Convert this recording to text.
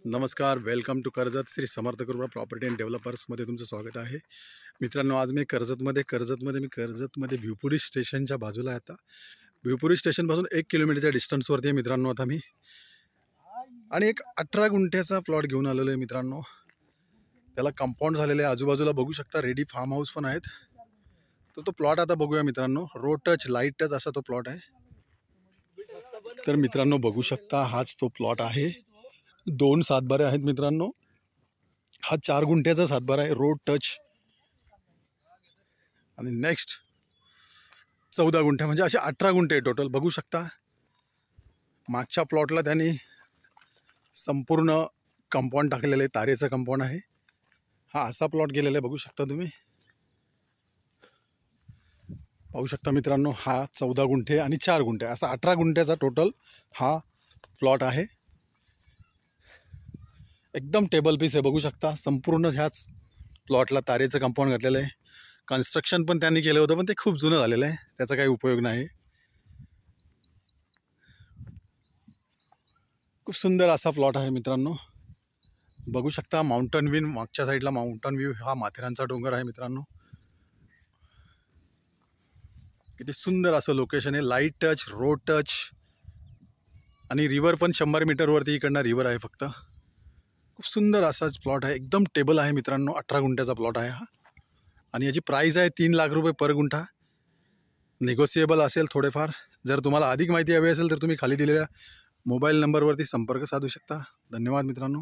नमस्कार, welcome to Karjat Shri Samarth कृपा property and डेव्हलपर्समध्ये तुमचं स्वागत आहे. मित्रांनो, आज मी कर्जतमध्ये भिवपुरी स्टेशनच्या बाजूला आहे. आता भिवपुरी स्टेशनपासून 1 किलोमीटरच्या डिस्टन्सवरती आहे मित्रांनो. आता मी आणि एक 18 गुंठ्याचा प्लॉट घेऊन आलेलो आहे मित्रांनो. त्याला कंपाऊंड झालेलं आहे. आजूबाजूला बघू शकता रेडी फार्म हाऊस पण आहेत. तर तो प्लॉट आता बघूया मित्रांनो. रोड टच लाईट टच असा तो प्लॉट आहे. तर मित्रांनो बघू शकता, हाच तो प्लॉट आहे. 2 सातबारे आहेत मित्रांनो. हा 4 गुंठ्याचा सातबारा आहे, रोड टच. आणि नेक्स्ट 14 गुंठे, म्हणजे असे 18 गुंठे टोटल बघू शकता. मागच्या प्लॉटला त्यांनी संपूर्ण कंपाऊंड टाकलेलं आहे, तारेचं कंपाऊंड आहे. हा असा प्लॉट गेलेला आहे, बघू शकता तुम्ही. पाहू शकता मित्रांनो, हा 14 गुंठे आणि 4 गुंठे असा 18 गुंठ्याचा टोटल हा प्लॉट आहे. एकदम टेबल पीस आहे, बघू शकता. संपूर्ण ह्याच प्लॉटला तारेचं कंपाऊंड घातलेलं आहे. कन्स्ट्रक्शन पण त्यांनी केलं होतं, पण ते खूप जुनं झालेलं आहे, त्याचा काही उपयोग नाही. खूप सुंदर असा प्लॉट आहे मित्रांनो. बघू शकता माउंटन व्ह्यू, मागच्या साईडला माउंटन व्ह्यू, हा माथेरानचा डोंगर आहे मित्रांनो. किती सुंदर असं लोकेशन आहे. लाईट टच, रोड टच आणि रिव्हर पण 100 मीटरवरती इकडनं रिव्हर आहे फक्त. खूप सुंदर असाच प्लॉट आहे, एकदम टेबल आहे मित्रांनो. 18 गुंठ्याचा प्लॉट आहे हा. आणि याची प्राईस आहे 3 लाख रुपये पर गुंठा. निगोसिएबल असेल थोडेफार. जर तुम्हाला अधिक माहिती हवी असेल तर तुम्ही खाली दिलेल्या मोबाईल नंबरवरती संपर्क साधू शकता. धन्यवाद मित्रांनो.